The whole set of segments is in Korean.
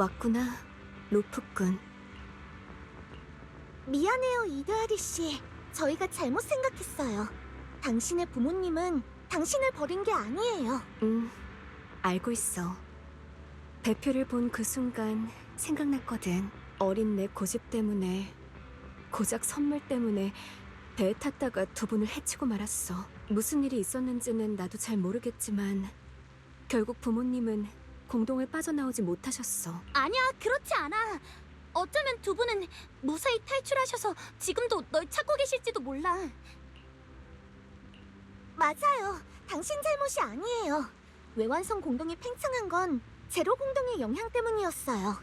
왔구나, 로프꾼. 미안해요, 이드아리 씨. 저희가 잘못 생각했어요. 당신의 부모님은 당신을 버린 게 아니에요. 알고 있어. 배표를 본 그 순간 생각났거든. 어린 내 고집 때문에, 고작 선물 때문에 배에 탔다가 두 분을 해치고 말았어. 무슨 일이 있었는지는 나도 잘 모르겠지만 결국 부모님은 공동을 빠져나오지 못하셨어. 아니야, 그렇지 않아. 어쩌면 두 분은 무사히 탈출하셔서 지금도 널 찾고 계실지도 몰라. 맞아요. 당신 잘못이 아니에요. 외환성 공동이 팽창한 건 제로 공동의 영향 때문이었어요.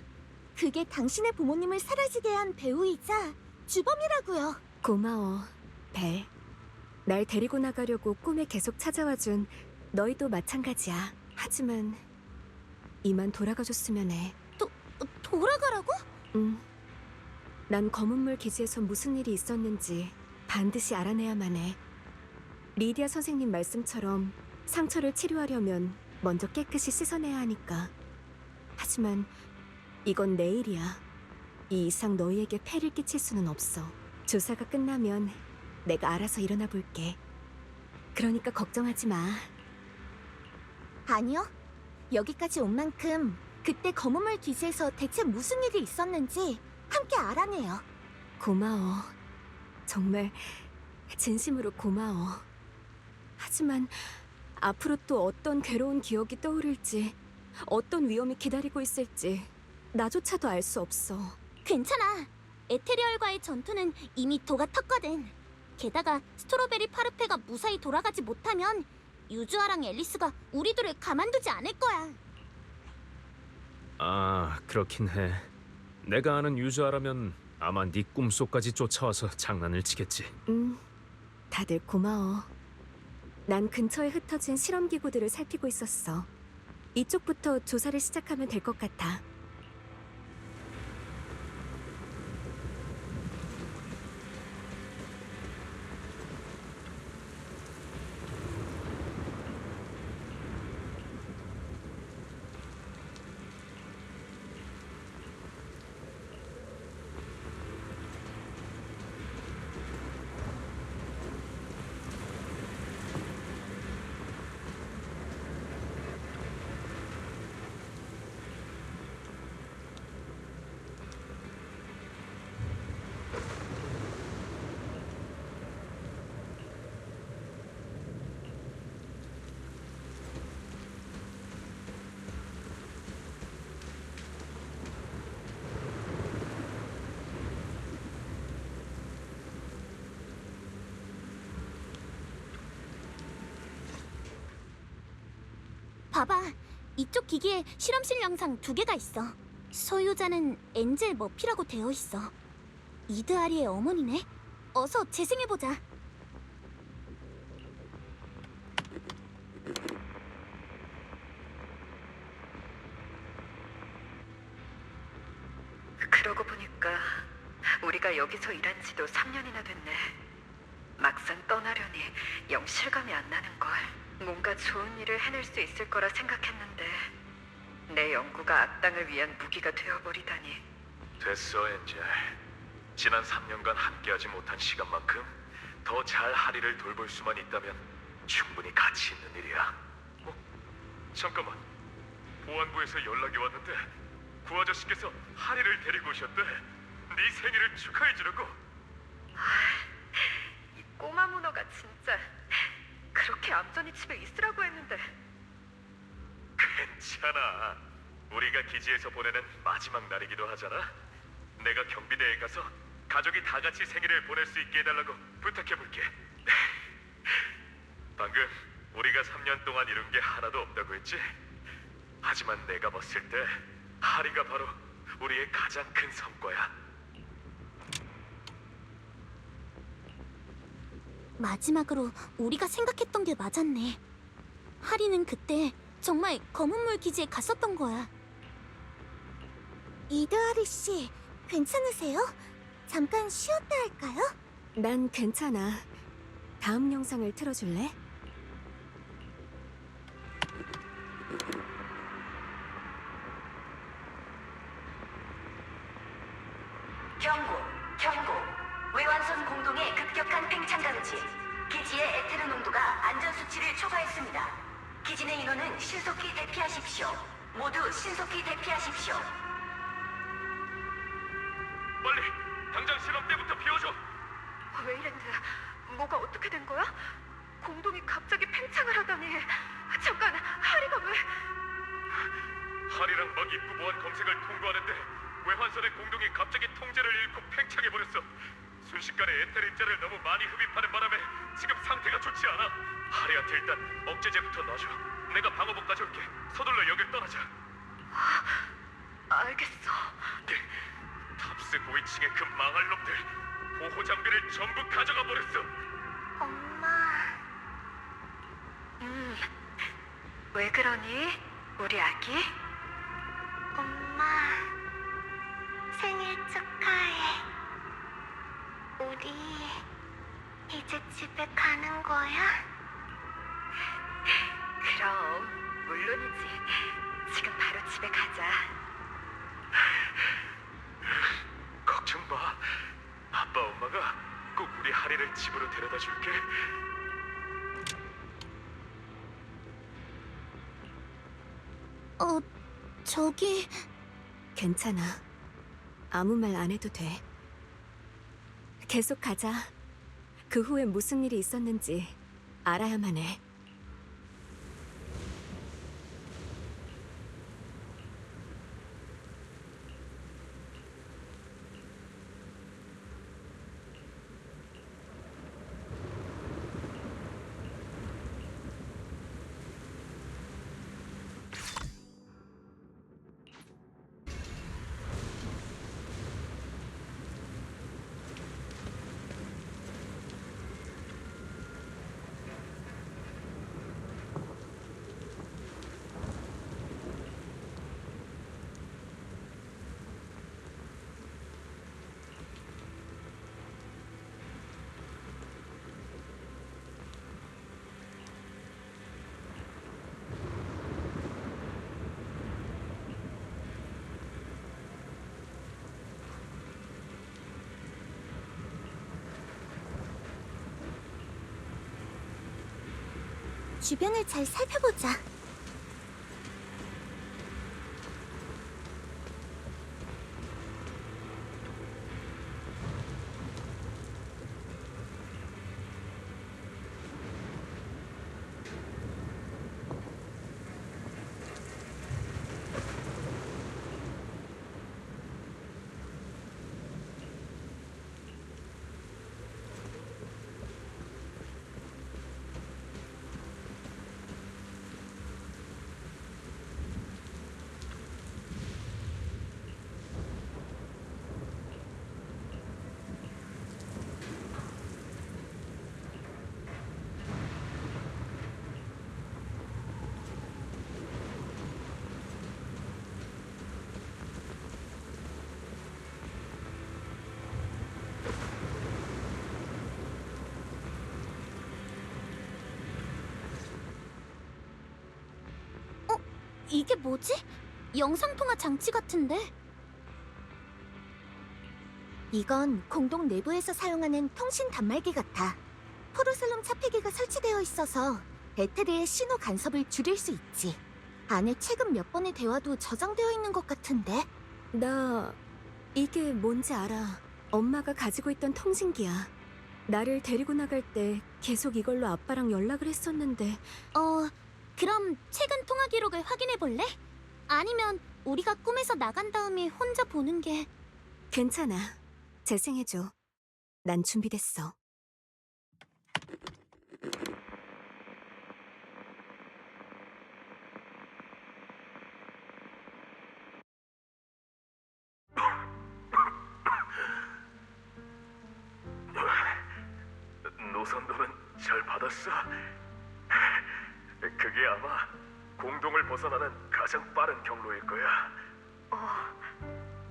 그게 당신의 부모님을 사라지게 한 배우이자 주범이라고요. 고마워, 벨. 날 데리고 나가려고 꿈에 계속 찾아와준 너희도 마찬가지야. 하지만 이만 돌아가줬으면 해. 돌아가라고? 난 검은물 기지에서 무슨 일이 있었는지 반드시 알아내야만 해. 리디아 선생님 말씀처럼 상처를 치료하려면 먼저 깨끗이 씻어내야 하니까. 하지만 이건 내 일이야. 이 이상 너희에게 폐를 끼칠 수는 없어. 조사가 끝나면 내가 알아서 일어나 볼게. 그러니까 걱정하지 마. 아니요. 여기까지 온 만큼 그때 검은물 기지에서 대체 무슨 일이 있었는지 함께 알아내요. 고마워. 정말 진심으로 고마워. 하지만 앞으로 또 어떤 괴로운 기억이 떠오를지, 어떤 위험이 기다리고 있을지 나조차도 알 수 없어. 괜찮아. 에테리얼과의 전투는 이미 도가 텄거든. 게다가 스트로베리 파르페가 무사히 돌아가지 못하면 유주아랑 앨리스가 우리 둘을 가만두지 않을 거야. 아, 그렇긴 해. 내가 아는 유주아라면 아마 네 꿈속까지 쫓아와서 장난을 치겠지. 다들 고마워. 난 근처에 흩어진 실험기구들을 살피고 있었어. 이쪽부터 조사를 시작하면 될 것 같아. 봐봐. 이쪽 기기에 실험실 영상 2개가 있어. 소유자는 엔젤 머피라고 되어 있어. 이드아리의 어머니네. 어서 재생해보자. 그러고 보니까 우리가 여기서 일한 지도 3년이나 됐네. 막상 떠나려니 영 실감이 안 나는걸. 뭔가 좋은 일을 해낼 수 있을 거라 생각했는데 내 연구가 악당을 위한 무기가 되어버리다니. 됐어, 엔젤. 지난 3년간 함께하지 못한 시간만큼 더 잘 하리를 돌볼 수만 있다면 충분히 가치 있는 일이야. 잠깐만. 보안부에서 연락이 왔는데 구 아저씨께서 하리를 데리고 오셨대. 네 생일을 축하해주려고. 이 꼬마 문어가 진짜 그렇게 얌전히 집에 있으라고 했는데. 괜찮아. 우리가 기지에서 보내는 마지막 날이기도 하잖아. 내가 경비대에 가서 가족이 다 같이 생일을 보낼 수 있게 해달라고 부탁해볼게. 방금 우리가 3년 동안 이룬 게 하나도 없다고 했지? 하지만 내가 봤을 때 하리가 바로 우리의 가장 큰 성과야. 마지막으로 우리가 생각했던 게 맞았네. 하리는 그때 정말 검은물 기지에 갔었던 거야. 이드아리 씨, 괜찮으세요? 잠깐 쉬었다 할까요? 난 괜찮아. 다음 영상을 틀어줄래? 장치. 기지의 에테르 농도가 안전 수치를 초과했습니다. 기지 내 인원은 신속히 대피하십시오. 모두 신속히 대피하십시오. 빨리 당장 실험대부터 비워줘. 웨이랜드, 뭐가 어떻게 된 거야? 공동이 갑자기 팽창을 하다니. 잠깐, 하리가 왜... 하리랑 막 입구 보안 검색을 통과하는데 외환선의 공동이 갑자기 통제를 잃고 팽창해버렸어. 순식간에 에테르 입자를 너무 많이 흡입하는 바람에 지금 상태가 좋지 않아. 하리한테 일단 억제제부터 놔줘. 내가 방어복 가져올게. 서둘러 여길 떠나자. 알겠어. 탑스 고위층의 그 망할 놈들 보호 장비를 전부 가져가 버렸어. 엄마. 왜 그러니? 우리 아기? 엄마. 생일 축하해. 우리 이제 집에 가는 거야? 그럼, 물론이지. 지금 바로 집에 가자. 걱정 마. 아빠 엄마가 꼭 우리 하리를 집으로 데려다 줄게. 저기... 괜찮아. 아무 말 안 해도 돼. 계속 가자. 그 후에 무슨 일이 있었는지 알아야만 해. 주변을 잘 살펴보자. 이게 뭐지? 영상통화 장치 같은데? 이건 공동 내부에서 사용하는 통신 단말기 같아. 포르슬룸 차폐기가 설치되어 있어서 에테르의 신호 간섭을 줄일 수 있지. 안에 최근 몇 번의 대화도 저장되어 있는 것 같은데? 나 이게 뭔지 알아. 엄마가 가지고 있던 통신기야. 나를 데리고 나갈 때 계속 이걸로 아빠랑 연락을 했었는데. 그럼 최근 통화 기록을 확인해 볼래? 아니면 우리가 꿈에서 나간 다음에 혼자 보는 게... 괜찮아. 재생해줘. 난 준비됐어. 노선도는 잘 받았어? 그게 아마 공동을 벗어나는 가장 빠른 경로일 거야.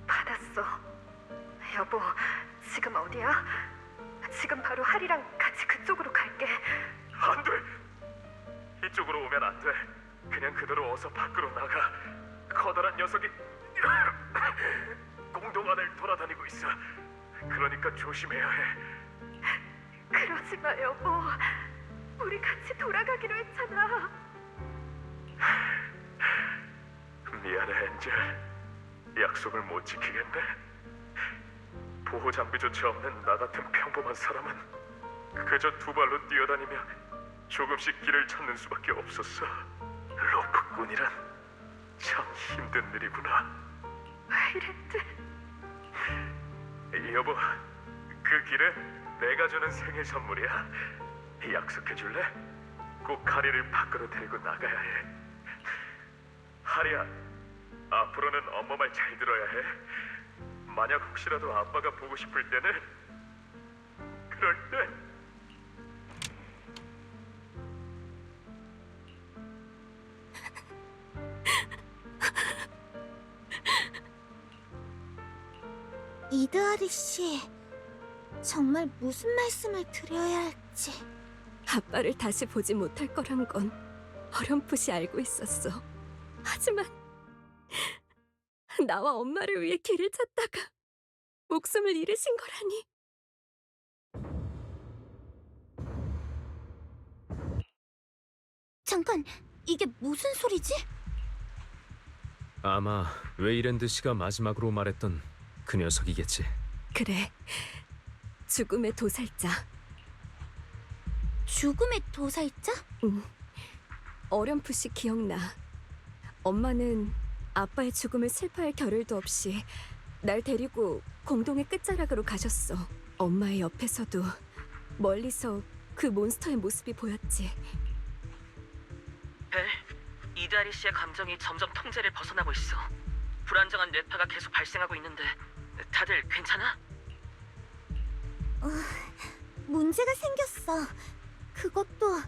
받았어. 여보, 지금 어디야? 지금 바로 하리랑 같이 그쪽으로 갈게. 안 돼! 이쪽으로 오면 안 돼. 그냥 그대로 어서 밖으로 나가. 커다란 녀석이 공동 안을 돌아다니고 있어. 그러니까 조심해야 해. 그래, 그러지 마, 여보. 우리 같이 돌아가기로 했잖아. 미안해, 엔젤. 약속을 못 지키겠네. 보호 장비조차 없는 나 같은 평범한 사람은 그저 두 발로 뛰어다니며 조금씩 길을 찾는 수밖에 없었어. 로프꾼이란 참 힘든 일이구나. 와일랜드. 여보, 그 길은 내가 주는 생일 선물이야. 약속해줄래? 꼭 하리를 밖으로 데리고 나가야 해. 하리야, 앞으로는 엄마 말 잘 들어야 해. 만약 혹시라도 아빠가 보고 싶을 때는 그럴 때 이드아리 씨, 정말 무슨 말씀을 드려야 할지. 아빠를 다시 보지 못할 거란 건 어렴풋이 알고 있었어. 하지만 나와 엄마를 위해 길을 찾다가 목숨을 잃으신 거라니. 잠깐, 이게 무슨 소리지? 아마 웨이랜드 씨가 마지막으로 말했던 그 녀석이겠지. 그래, 죽음의 도살자. 죽음의 도살자? 어렴풋이 기억나. 엄마는 아빠의 죽음을 슬퍼할 겨를도 없이 날 데리고 공동의 끝자락으로 가셨어. 엄마의 옆에서도 멀리서 그 몬스터의 모습이 보였지. 벨, 이드아리 씨의 감정이 점점 통제를 벗어나고 있어. 불안정한 뇌파가 계속 발생하고 있는데 다들 괜찮아? 문제가 생겼어. 그것도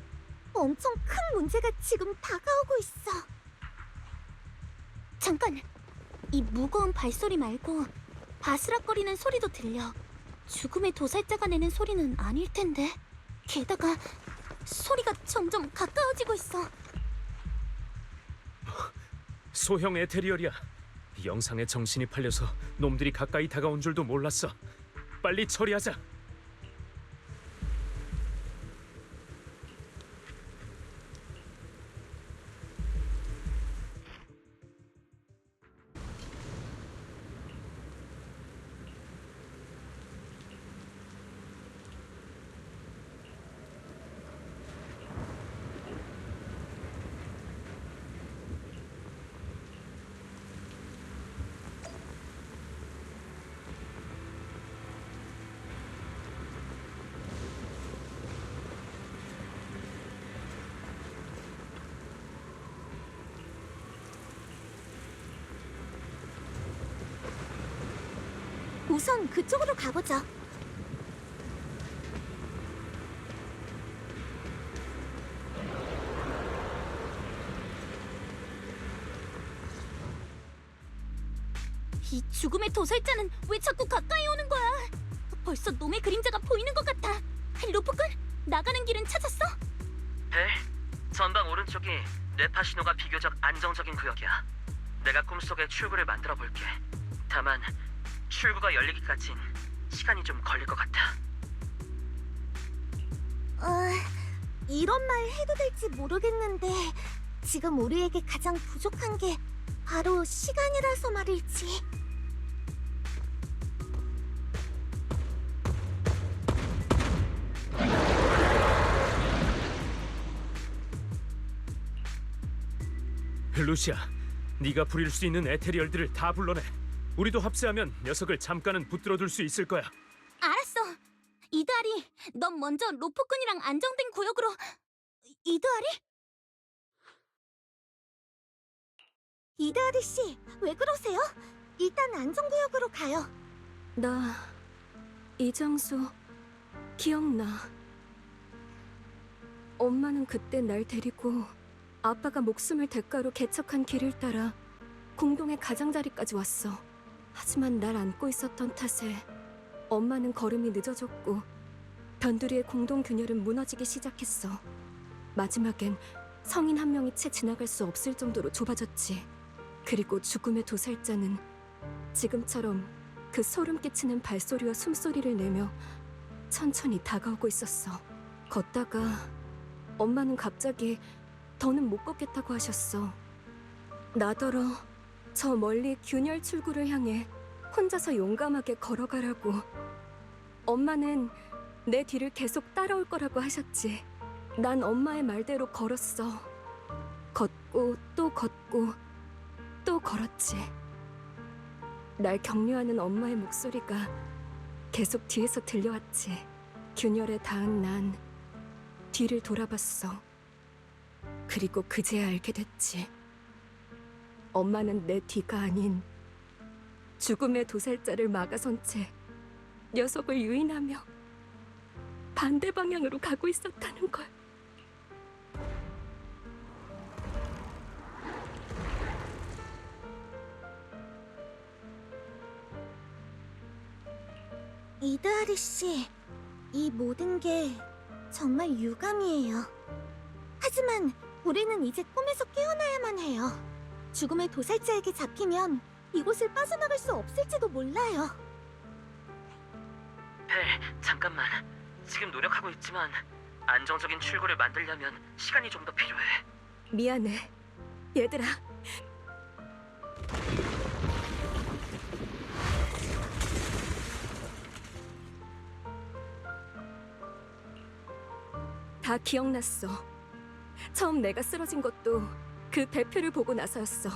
엄청 큰 문제가 지금 다가오고 있어. 잠깐, 이 무거운 발소리 말고 바스락거리는 소리도 들려. 죽음의 도살자가 내는 소리는 아닐 텐데. 게다가 소리가 점점 가까워지고 있어. 소형 에테리얼이야. 영상에 정신이 팔려서 놈들이 가까이 다가온 줄도 몰랐어. 빨리 처리하자. 우선 그쪽으로 가보자. 이 죽음의 도살자는 왜 자꾸 가까이 오는 거야? 벌써 놈의 그림자가 보이는 것 같아. 로프꾼, 나가는 길은 찾았어? 벨, 전방 오른쪽이 뇌파 신호가 비교적 안정적인 구역이야. 내가 꿈속에 출구를 만들어 볼게. 다만 출구가 열리기까진 시간이 좀 걸릴 것 같아. 이런 말 해도 될지 모르겠는데 지금 우리에게 가장 부족한 게 바로 시간이라서 말일지. 루시아, 네가 부릴 수 있는 에테리얼들을 다 불러내. 우리도 합세하면 녀석을 잠깐은 붙들어둘 수 있을 거야. 알았어. 이드아리, 넌 먼저 로프꾼이랑 안정된 구역으로. 이드아리? 이드아리 씨, 왜 그러세요? 일단 안정구역으로 가요. 나 이 장소 기억나. 엄마는 그때 날 데리고 아빠가 목숨을 대가로 개척한 길을 따라 공동의 가장자리까지 왔어. 하지만 날 안고 있었던 탓에 엄마는 걸음이 늦어졌고 변두리의 공동 균열은 무너지기 시작했어. 마지막엔 성인 한 명이 채 지나갈 수 없을 정도로 좁아졌지. 그리고 죽음의 도살자는 지금처럼 그 소름 끼치는 발소리와 숨소리를 내며 천천히 다가오고 있었어. 걷다가 엄마는 갑자기 더는 못 걷겠다고 하셨어. 나더러 저 멀리 균열 출구를 향해 혼자서 용감하게 걸어가라고. 엄마는 내 뒤를 계속 따라올 거라고 하셨지. 난 엄마의 말대로 걸었어. 걷고 또 걷고 또 걸었지. 날 격려하는 엄마의 목소리가 계속 뒤에서 들려왔지. 균열에 닿은 난 뒤를 돌아봤어. 그리고 그제야 알게 됐지. 엄마는 내 뒤가 아닌 죽음의 도살자를 막아선 채 녀석을 유인하며 반대 방향으로 가고 있었다는 걸. 이드아리 씨, 이 모든 게 정말 유감이에요. 하지만 우리는 이제 꿈에서 깨어나야만 해요. 죽음의 도살자에게 잡히면 이곳을 빠져나갈 수 없을지도 몰라요. 벨, 잠깐만. 지금 노력하고 있지만 안정적인 출구를 만들려면 시간이 좀 더 필요해. 미안해, 얘들아. 다 기억났어. 처음 내가 쓰러진 것도 그 배표를 보고 나서였어.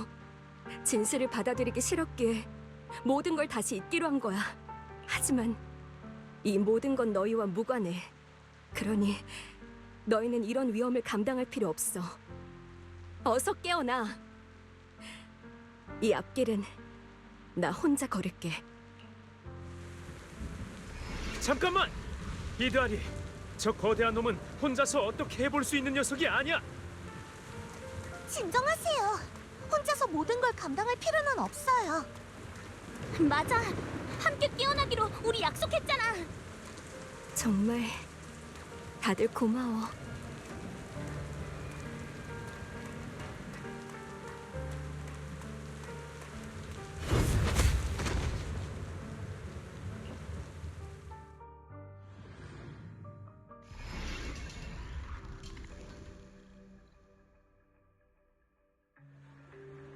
진실을 받아들이기 싫었기에 모든 걸 다시 잊기로 한 거야. 하지만 이 모든 건 너희와 무관해. 그러니 너희는 이런 위험을 감당할 필요 없어. 어서 깨어나. 이 앞길은 나 혼자 걸을게. 잠깐만! 이드아리, 저 거대한 놈은 혼자서 어떻게 해볼 수 있는 녀석이 아니야! 진정하세요. 혼자서 모든 걸 감당할 필요는 없어요. 맞아. 함께 깨어나기로 우리 약속했잖아. 정말 다들 고마워.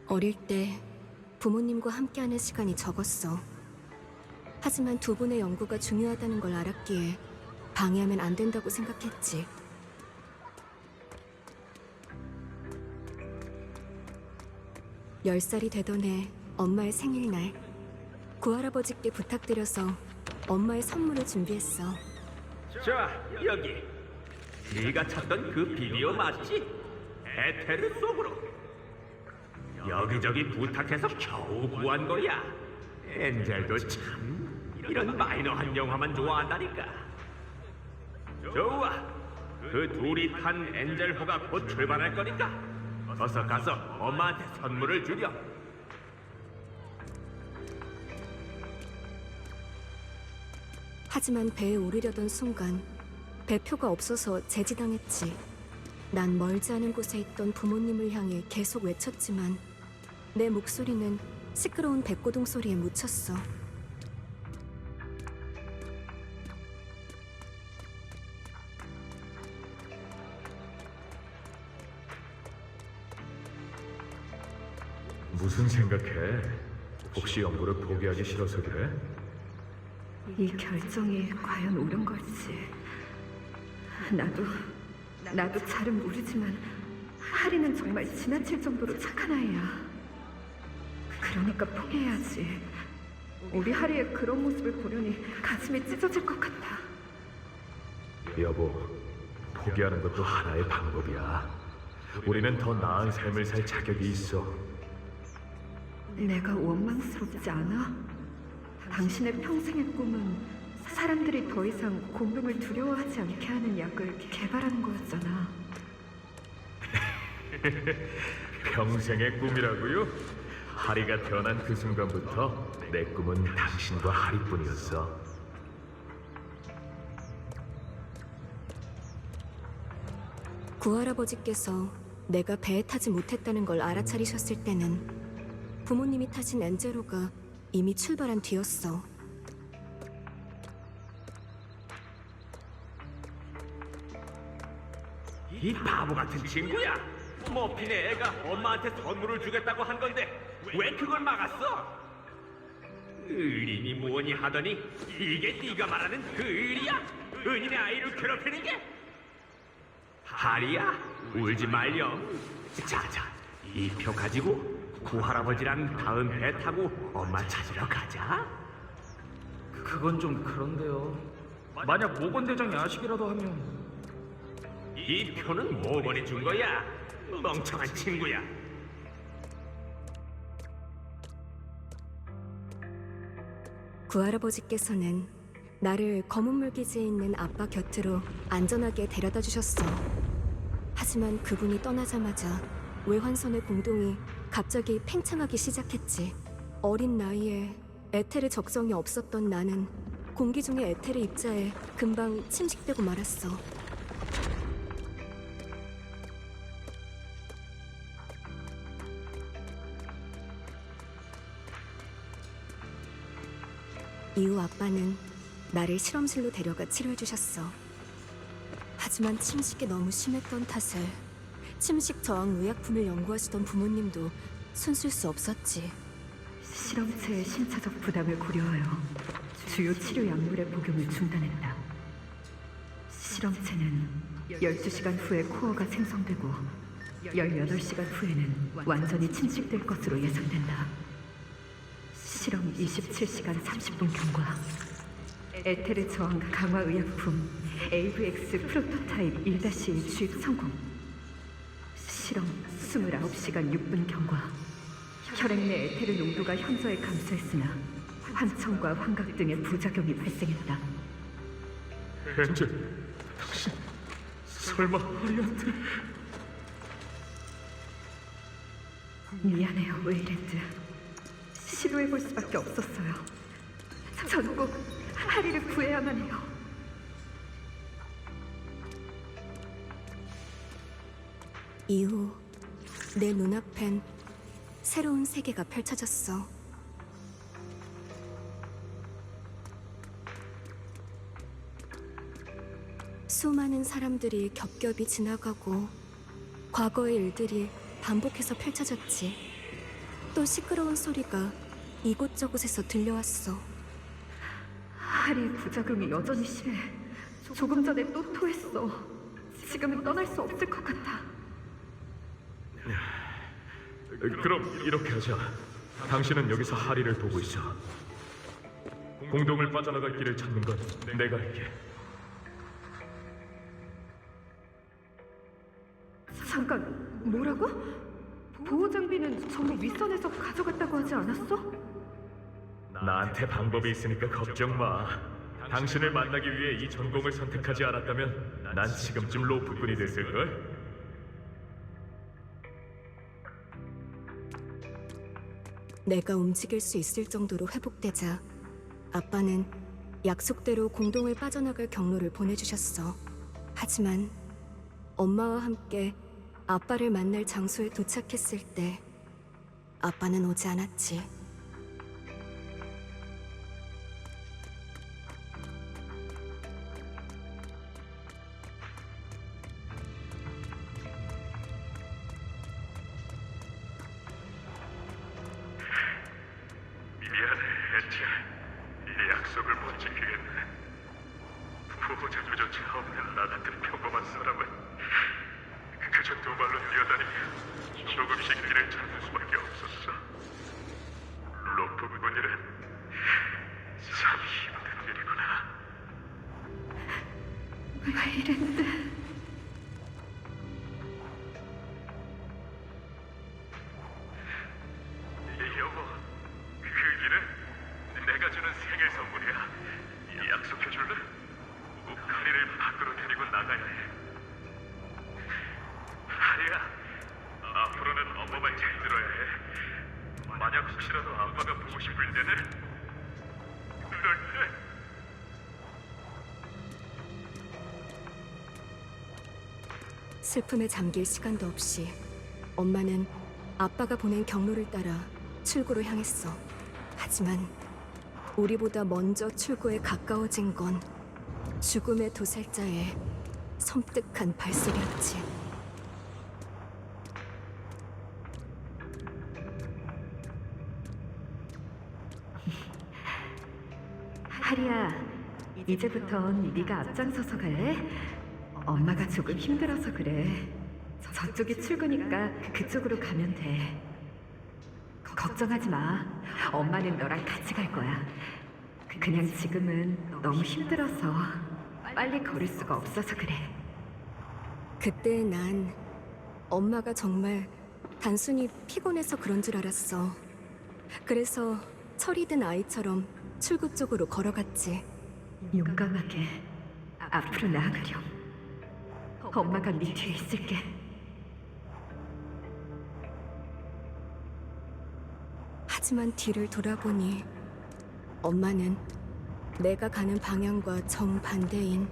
어릴 때 부모님과 함께하는 시간이 적었어. 하지만 두 분의 연구가 중요하다는 걸 알았기에 방해하면 안 된다고 생각했지. 열 살이 되던 해 엄마의 생일날, 구할아버지께 부탁드려서 엄마의 선물을 준비했어. 자, 여기. 네가 찾던 그 비디오 맞지? 에테르 속으로. 여기저기 부탁해서 겨우 구한 거야. 엔젤도 참 이런 마이너한 영화만 좋아한다니까. 좋아. 그 둘이 탄 엔젤호가 곧 출발할 거니까 어서 가서 엄마한테 선물을 주렴. 하지만 배에 오르려던 순간 배표가 없어서 제지당했지. 난 멀지 않은 곳에 있던 부모님을 향해 계속 외쳤지만 내 목소리는 시끄러운 백고동 소리에 묻혔어. 무슨 생각해? 혹시 연구를 포기하기 싫어서 그래? 이 결정이 과연 옳은 걸지. 나도 잘은 모르지만 하리는 정말 지나칠 정도로 착한 아이야. 그러니까 포기해야지. 우리 하리의 그런 모습을 보려니 가슴이 찢어질 것 같아. 여보, 포기하는 것도 하나의 방법이야. 우리는 더 나은 삶을 살 자격이 있어. 내가 원망스럽지 않아? 당신의 평생의 꿈은 사람들이 더 이상 공병을 두려워하지 않게 하는 약을 개발하는 거였잖아. 평생의 꿈이라고요? 하리가 태어난 그 순간부터 내 꿈은 당신과 하리뿐이었어. 구할아버지께서 내가 배에 타지 못했다는 걸 알아차리셨을 때는 부모님이 타신 엔제로가 이미 출발한 뒤였어. 이 바보 같은 친구야. 머핀의 애가 엄마한테 선물을 주겠다고 한 건데 왜 그걸 막았어? 의린이 뭐니 하더니 이게 네가 말하는 그 의리야? 은인의 아이를 괴롭히는 게? 하리야, 울지 말렴. 자자, 이 표 가지고 구할아버지랑 다음 배 타고 엄마 찾으러 가자. 그건 좀 그런데요. 만약 모건 대장이 아시기라도 하면 이 표는 모건이 준 거야. 멍청한 친구야. 구할아버지께서는 나를 검은물 기지에 있는 아빠 곁으로 안전하게 데려다 주셨어. 하지만 그분이 떠나자마자 외환선의 공동이 갑자기 팽창하기 시작했지. 어린 나이에 에테르 적성이 없었던 나는 공기 중의 에테르 입자에 금방 침식되고 말았어. 이후 아빠는 나를 실험실로 데려가 치료해 주셨어. 하지만 침식이 너무 심했던 탓에 침식 저항 의약품을 연구하시던 부모님도 손쓸 수 없었지. 실험체의 신체적 부담을 고려하여 주요 치료 약물의 복용을 중단했다. 실험체는 12시간 후에 코어가 생성되고 18시간 후에는 완전히 침식될 것으로 예상된다. 실험 27시간 30분 경과. 에테르 저항 강화 의약품 AVX 프로토타입 1-1 주입 성공. 실험 29시간 6분 경과. 혈액 내 에테르 농도가 현저히 감소했으나 환청과 환각 등의 부작용이 발생했다. 엔젤, 당신 설마 하리한테? 미안해요, 웨이랜드. 시도해볼 수밖에 없었어요. 전 꼭 하리를 구해야만 해요. 이후 내 눈앞엔 새로운 세계가 펼쳐졌어. 수많은 사람들이 겹겹이 지나가고 과거의 일들이 반복해서 펼쳐졌지. 또 시끄러운 소리가 이곳저곳에서 들려왔어. 하리의 부작용이 여전히 심해. 조금 전에 또 토했어. 지금은 떠날 수 없을 것 같아. 그럼 이렇게 하자. 당신은 여기서 하리를 보고 있어. 공동을 빠져나갈 길을 찾는 건 내가 할게. 잠깐, 뭐라고? 보호 장비는 전부 윗선에서 가져갔다고 하지 않았어? 나한테 방법이 있으니까 걱정 마. 당신을 만나기 위해 이 전공을 선택하지 않았다면 난 지금쯤 로프꾼이 됐을걸? 내가 움직일 수 있을 정도로 회복되자 아빠는 약속대로 공동을 빠져나갈 경로를 보내주셨어. 하지만 엄마와 함께 아빠를 만날 장소에 도착했을 때 아빠는 오지 않았지. 미안해, 엔젤. 이 약속을 못 지키겠네. 보호자조차 없는 나 같은 평범한 사람은 그저 두 발로 뛰어다니며 조금씩 길을 찾는 수밖에 없었어. 로프꾼이란 참 힘든 일이구나. 웨이랜드. 여보, 그 길은 내가 주는 생일 선물이야. 약속해줄래? 꼭 하리를 밖으로 데리고 나가야 해. 하리야, 앞으로는 엄마 말 잘 들어야 해. 만약 혹시라도 아빠가 보고 싶을 때는 그럴 때 슬픔에 잠길 시간도 없이 엄마는 아빠가 보낸 경로를 따라 출구로 향했어. 하지만 우리보다 먼저 출구에 가까워진 건 죽음의 도살자의 섬뜩한 발소리였지. 하리야, 이제부턴 네가 앞장서서 갈래? 엄마가 조금 힘들어서 그래. 저쪽이 출구니까 그쪽으로 가면 돼. 걱정하지 마. 엄마는 너랑 같이 갈 거야. 그냥 지금은 너무 힘들어서 빨리 걸을 수가 없어서 그래. 그때 난 엄마가 정말 단순히 피곤해서 그런 줄 알았어. 그래서 철이 든 아이처럼 출구 쪽으로 걸어갔지. 용감하게 앞으로 나아가렴. 엄마가 네 뒤에 있을게. 하지만 뒤를 돌아보니 엄마는 내가 가는 방향과 정반대인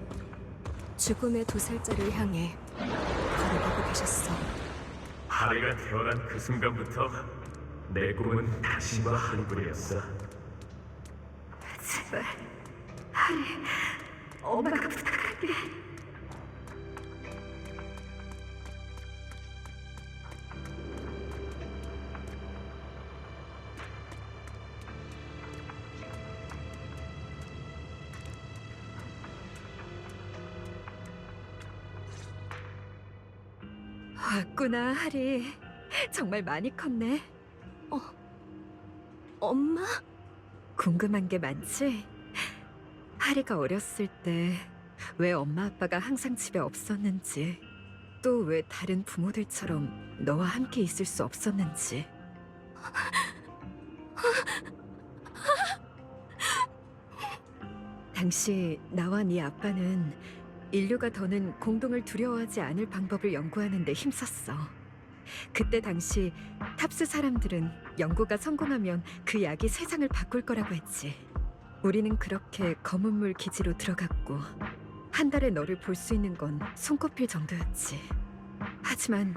죽음의 도살자를 향해 걸어가고 계셨어. 하리가 태어난 그 순간부터 내 꿈은 당신과 하리뿐이었어. 제발, 하리, 엄마가 부탁할게. 왔구나, 하리. 정말 많이 컸네. 엄마? 궁금한 게 많지? 하리가 어렸을 때 왜 엄마 아빠가 항상 집에 없었는지, 또 왜 다른 부모들처럼 너와 함께 있을 수 없었는지. 당시 나와 네 아빠는 인류가 더는 공동을 두려워하지 않을 방법을 연구하는 데 힘썼어. 그때 당시 탑스 사람들은 연구가 성공하면 그 약이 세상을 바꿀 거라고 했지. 우리는 그렇게 검은물 기지로 들어갔고 한 달에 너를 볼 수 있는 건 손꼽힐 정도였지. 하지만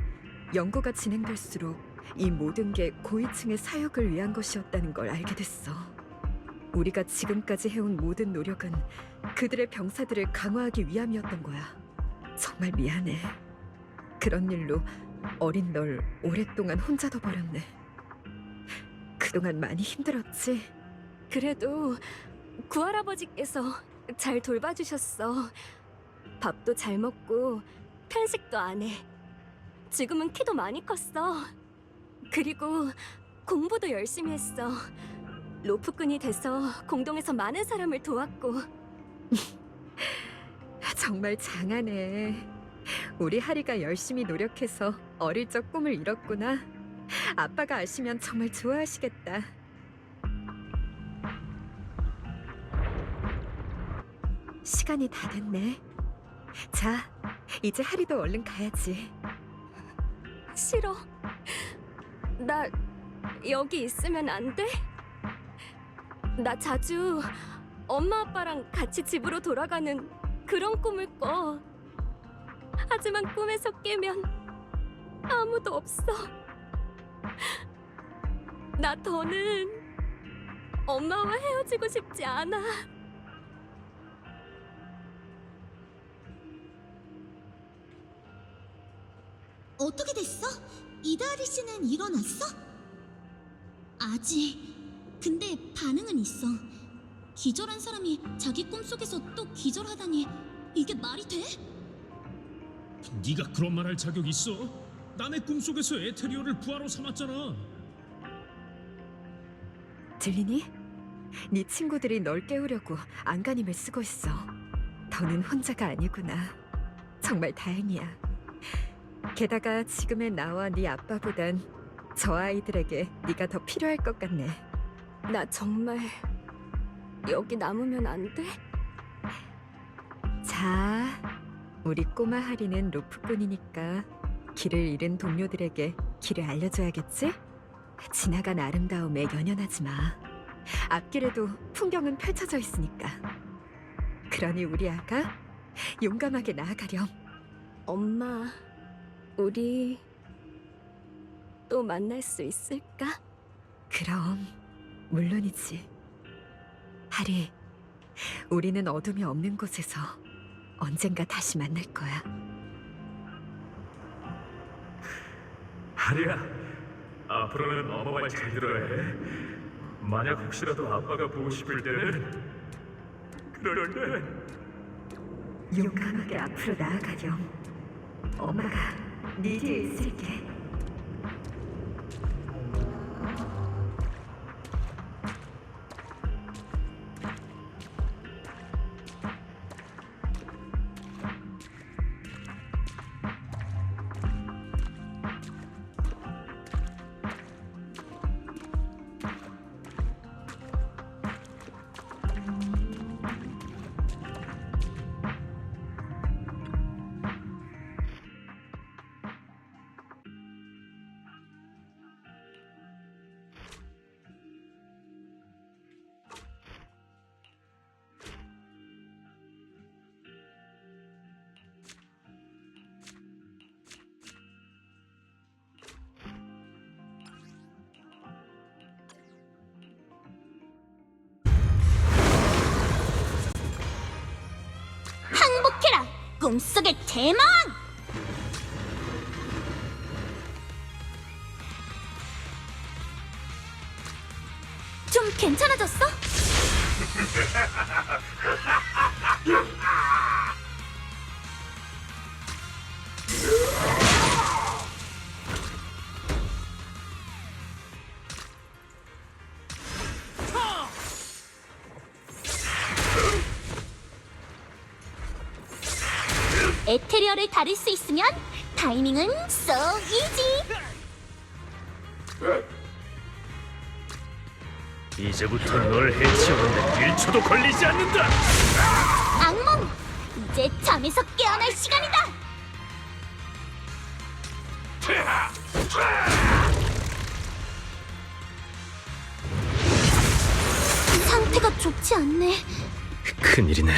연구가 진행될수록 이 모든 게 고위층의 사역을 위한 것이었다는 걸 알게 됐어. 우리가 지금까지 해온 모든 노력은 그들의 병사들을 강화하기 위함이었던 거야. 정말 미안해. 그런 일로 어린 널 오랫동안 혼자 둬버렸네. 그동안 많이 힘들었지? 그래도 구할아버지께서 잘 돌봐주셨어. 밥도 잘 먹고 편식도 안 해. 지금은 키도 많이 컸어. 그리고 공부도 열심히 했어. 로프꾼이 돼서 공동에서 많은 사람을 도왔고. 정말 장하네. 우리 하리가 열심히 노력해서 어릴 적 꿈을 이뤘구나. 아빠가 아시면 정말 좋아하시겠다. 시간이 다 됐네. 자, 이제 하리도 얼른 가야지. 싫어. 나 여기 있으면 안 돼? 나 자주 엄마 아빠랑 같이 집으로 돌아가는 그런 꿈을 꿔. 하지만 꿈에서 깨면 아무도 없어. 나 더는 엄마와 헤어지고 싶지 않아. 어떻게 됐어? 이다하리 씨는 일어났어? 아직. 근데 반응은 있어. 기절한 사람이 자기 꿈속에서 또 기절하다니 이게 말이 돼? 네가 그런 말 할 자격 있어? 남의 꿈속에서 에테리어를 부하로 삼았잖아. 들리니? 네 친구들이 널 깨우려고 안간힘을 쓰고 있어. 더는 혼자가 아니구나. 정말 다행이야. 게다가 지금의 나와 네 아빠보단 저 아이들에게 네가 더 필요할 것 같네. 나 정말 여기 남으면 안 돼? 자, 우리 꼬마 하리는 로프꾼이니까 길을 잃은 동료들에게 길을 알려줘야겠지? 지나간 아름다움에 연연하지 마. 앞길에도 풍경은 펼쳐져 있으니까. 그러니 우리 아가 용감하게 나아가렴. 엄마, 우리 또 만날 수 있을까? 그럼 물론이지. 하리, 우리는 어둠이 없는 곳에서 언젠가 다시 만날 거야. 하리야, 앞으로는 엄마 말 잘 들어야 해. 만약 혹시라도 아빠가 보고 싶을 때는 그럴 때 용감하게 앞으로 나아가렴. 엄마가 네 뒤에 있을게. 항복해라, 꿈속의 대망! 좀 괜찮아졌어? 에테리얼을 다룰 수 있으면 타이밍은 so easy. 이제부터 널 해치우는데 1초도 걸리지 않는다. 악몽, 이제 잠에서 깨어날 시간이다. 상태가 좋지 않네. 큰일이네.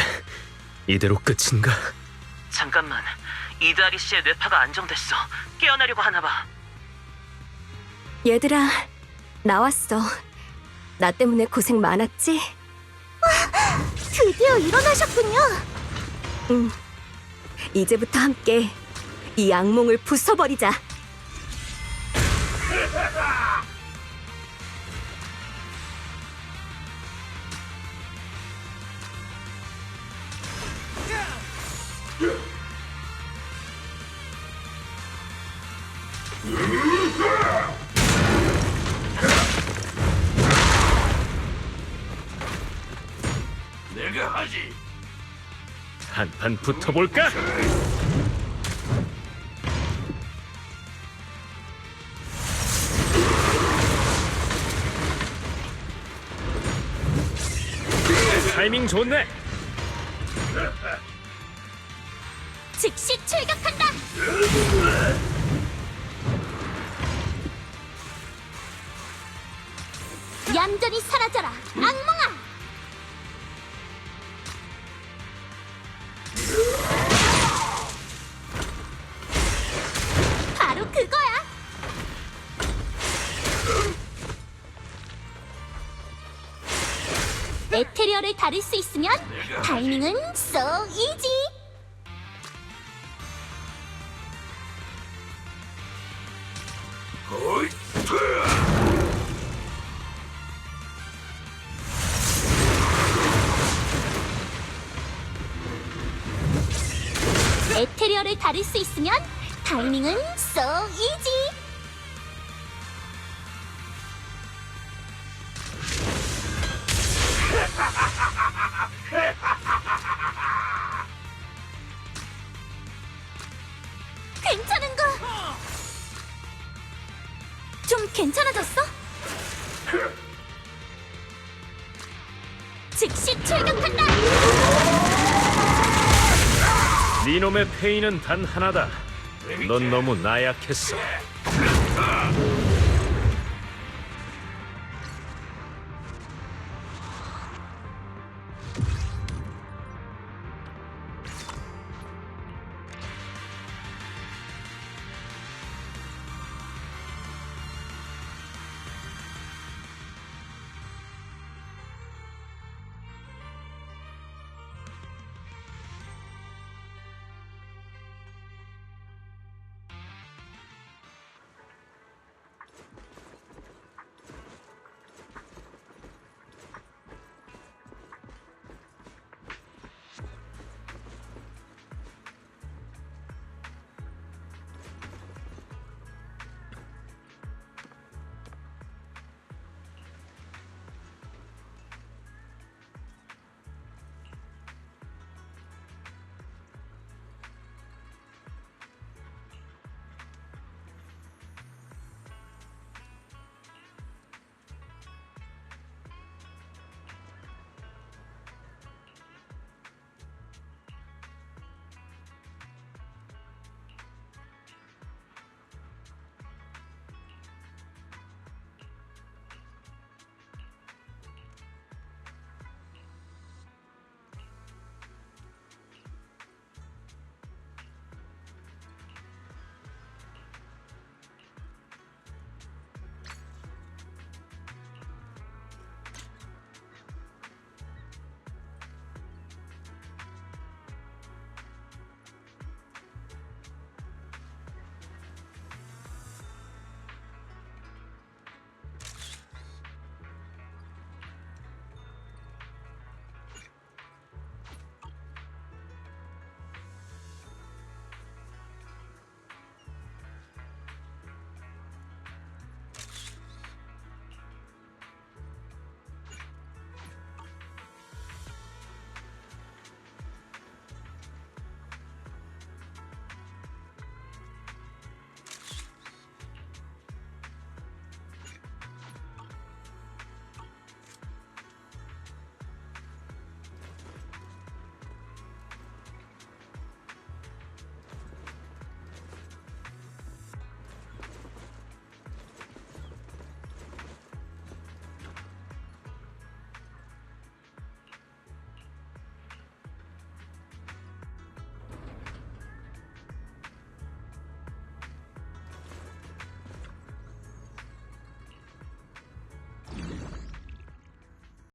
이대로 끝인가? 잠깐만. 이드아리 씨의 뇌파가 안정됐어. 깨어나려고 하나 봐. 얘들아, 나왔어. 나 때문에 고생 많았지? 드디어 일어나셨군요. 응. 이제부터 함께 이 악몽을 부숴버리자. 내가 하지. 한판 붙어볼까? 타이밍 좋네. 즉시 출격한다. 얌전히 사라져라, 악몽아. 바로 그거야. 에테리얼을 다룰 수 있으면 타이밍은 so easy. 에테리얼을 다룰 수 있으면 타이밍은 so easy. 괜찮은가? 좀 괜찮아졌어? 즉시 출격한다. 네 놈의 페이는 단 하나다. 넌 너무 나약했어.